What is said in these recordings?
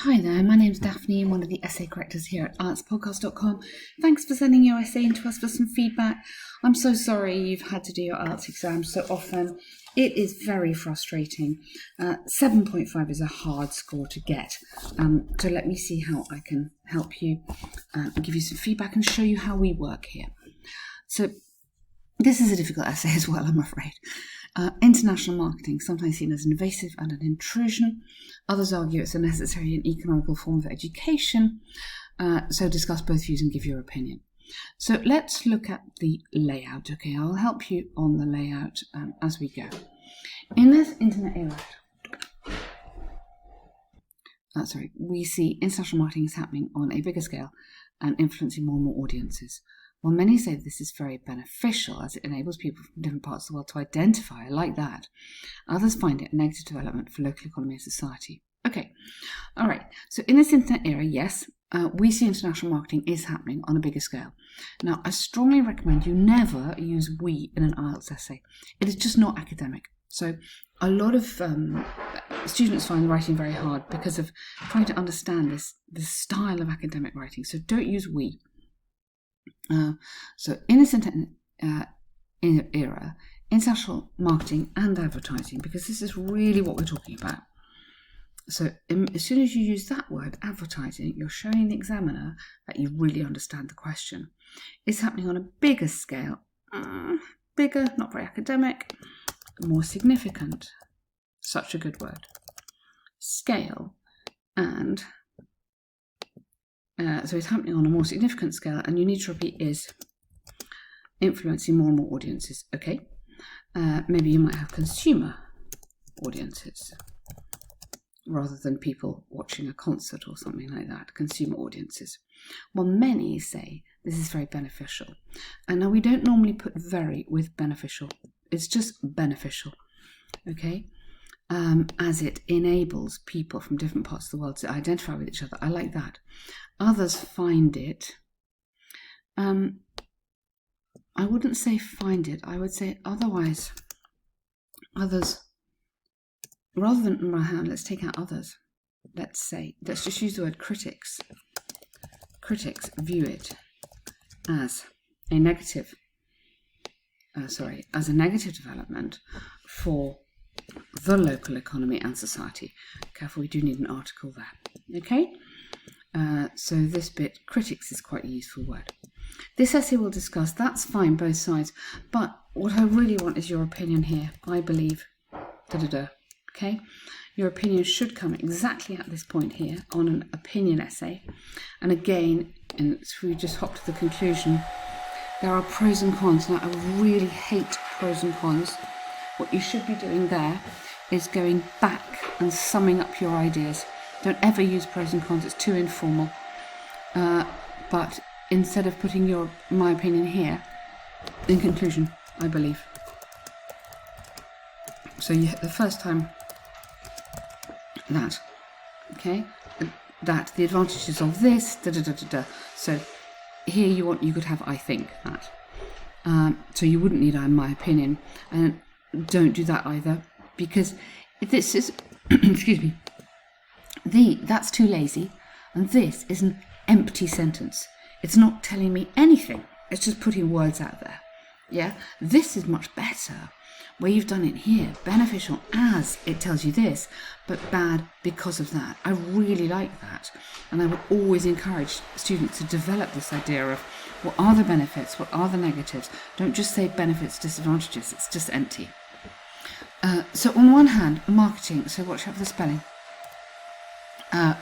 Hi there, my name's Daphne. I'm one of the essay correctors here at IELTSpodcast.com. Thanks for sending your essay in to us for some feedback. I'm so sorry you've had to do your IELTS exam so often. It is very frustrating. 7.5 is a hard score to get. So let me see how I can help you and give you some feedback and show you how we work here. So this is a difficult essay as well, I'm afraid. International marketing, sometimes seen as invasive and an intrusion. Others argue it's a necessary and economical form of education. So discuss both views and give your opinion. So let's look at the layout. Okay, I'll help you on the layout as we go. In this internet era, we see international marketing is happening on a bigger scale and influencing more and more audiences. While many say this is very beneficial as it enables people from different parts of the world to identify, I like that, others find it a negative development for local economy and society. Okay, all right, so in this internet era, yes, we see international marketing is happening on a bigger scale. Now, I strongly recommend you never use we in an IELTS essay. It is just not academic. So a lot of students find writing very hard because of trying to understand this style of academic writing. So don't use we. So in this era, international marketing and advertising, because this is really what we're talking about. So as soon as you use that word, advertising, you're showing the examiner that you really understand the question. It's happening on a bigger scale. Bigger, not very academic, more significant. Such a good word. Scale and... so it's happening on a more significant scale, and you need to repeat is influencing more and more audiences. Okay, maybe you might have consumer audiences rather than people watching a concert or something like that. Consumer audiences. Well, many say this is very beneficial, and now we don't normally put very with beneficial. It's just beneficial. Okay. As it enables people from different parts of the world to identify with each other. I like that. Others find it, I wouldn't say find it, I would say otherwise. Others, rather than let's take out others. Let's just use the word critics. Critics view it as a negative, as a negative development for the local economy and society. Careful, we do need an article there. Okay? So this bit, critics, is quite a useful word. This essay will discuss, that's fine, both sides, but what I really want is your opinion here. I believe, okay? Your opinion should come exactly at this point here on an opinion essay. And again, and if we just hop to the conclusion, there are pros and cons. Now, I really hate pros and cons. What you should be doing there is going back and summing up your ideas. Don't ever use pros and cons, it's too informal. But instead of putting my opinion here, in conclusion, I believe. So the first time that, okay, that the advantages of this, So here you could have I think that. So you wouldn't need my opinion. And don't do that either, because this is, excuse me, that's too lazy, and this is an empty sentence. It's not telling me anything. It's just putting words out there. Yeah, this is much better, where you've done it here, beneficial as it tells you this, but bad because of that. I really like that, and I would always encourage students to develop this idea of what are the benefits, what are the negatives. Don't just say benefits, disadvantages. It's just empty. So on one hand, marketing, so watch out for the spelling.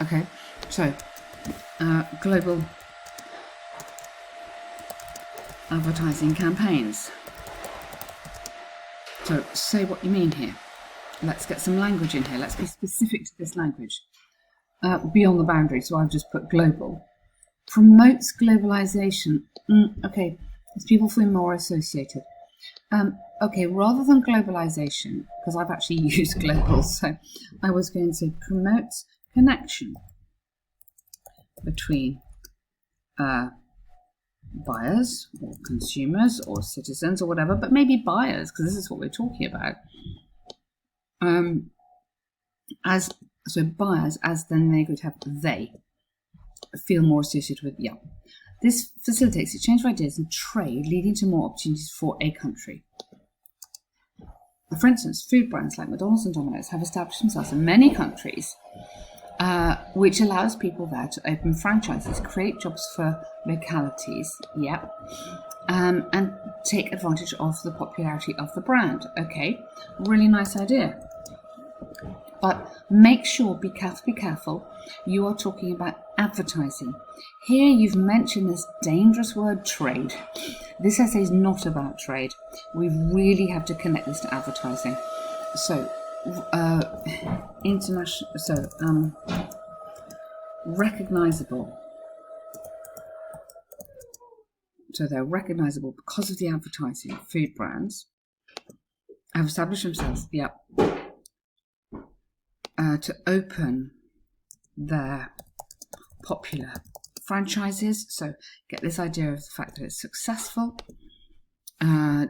Okay, so global advertising campaigns. So say what you mean here. Let's get some language in here. Let's be specific to this language. Beyond the boundary, so I've just put global. Promotes globalization. Okay, as people feel more associated. Okay, rather than globalization, because I've actually used global, so I was going to say promotes connection between buyers or consumers or citizens or whatever, but maybe buyers, because this is what we're talking about, as So buyers, as then they're going to have they, feel more associated with, yeah. This facilitates exchange of ideas and trade, leading to more opportunities for a country. For instance, food brands like McDonald's and Domino's have established themselves in many countries, which allows people there to open franchises, create jobs for localities, and take advantage of the popularity of the brand. Okay, really nice idea. But make sure, be careful, you are talking about advertising. Here you've mentioned this dangerous word trade. This essay is not about trade. We really have to connect this to advertising. So, recognizable. So they're recognizable because of the advertising. Food brands have established themselves, to open their popular franchises. So get this idea of the fact that it's successful.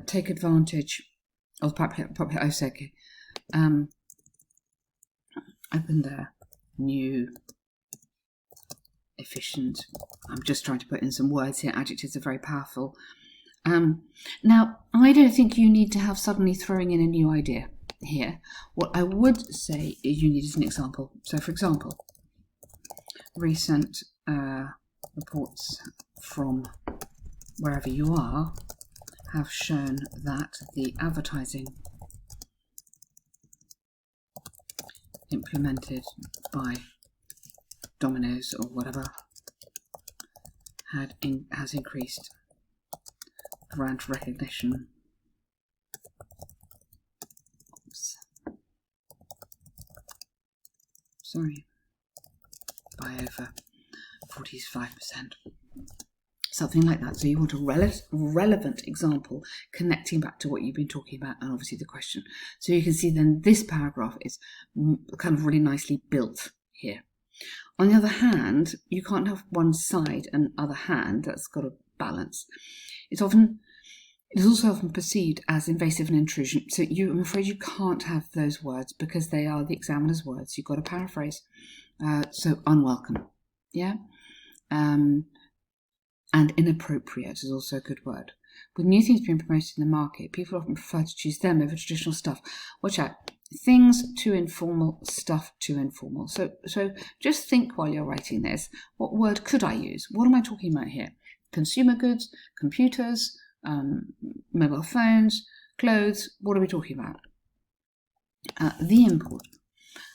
Take advantage of popular open their new, efficient. I'm just trying to put in some words here. Adjectives are very powerful. Now, I don't think you need to have suddenly throwing in a new idea here. What I would say is you need as an example. So, for example, recent reports from wherever you are have shown that the advertising implemented by Domino's or whatever has increased brand recognition. By over 45%. Something like that. So you want a relevant example connecting back to what you've been talking about and obviously the question. So you can see then this paragraph is kind of really nicely built here. On the other hand, you can't have one side and other hand. That's got a balance. It is also often perceived as invasive and intrusion. So I'm afraid you can't have those words because they are the examiner's words. You've got to paraphrase. So unwelcome, and inappropriate is also a good word. With new things being promoted in the market, people often prefer to choose them over traditional stuff. Watch out. Things too informal, stuff too informal. So just think while you're writing this, what word could I use? What am I talking about here? Consumer goods, computers, mobile phones, clothes. What are we talking about? The import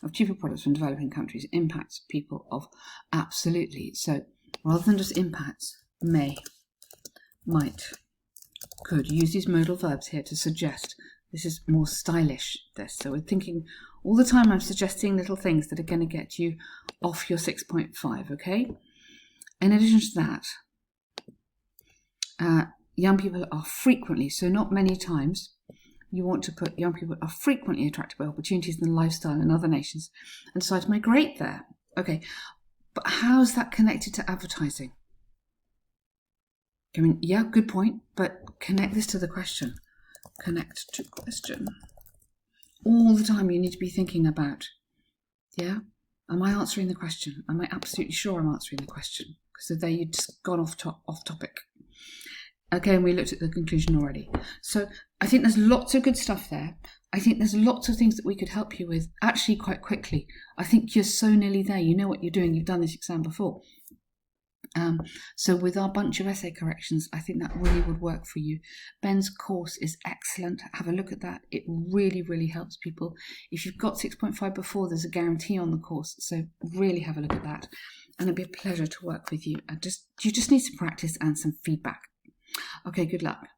of cheaper products from developing countries impacts people of absolutely. So rather than just impacts, might, could. Use these modal verbs here to suggest. This is more stylish, this. So we're thinking all the time I'm suggesting little things that are going to get you off your 6.5, okay? In addition to that, young people are frequently, so not many times, you want to put young people are frequently attracted by opportunities in lifestyle in other nations and decide to migrate there. Okay, but how is that connected to advertising? I mean, yeah, good point, but connect this to the question. Connect to question. All the time you need to be thinking about, am I answering the question? Am I absolutely sure I'm answering the question? Because there you've just gone off topic. Okay, and we looked at the conclusion already. So I think there's lots of good stuff there. I think there's lots of things that we could help you with actually quite quickly. I think you're so nearly there. You know what you're doing. You've done this exam before. So with our bunch of essay corrections, I think that really would work for you. Ben's course is excellent. Have a look at that. It really, really helps people. If you've got 6.5 before, there's a guarantee on the course. So really have a look at that. And it'd be a pleasure to work with you. You just need some practice and some feedback. Okay, good luck.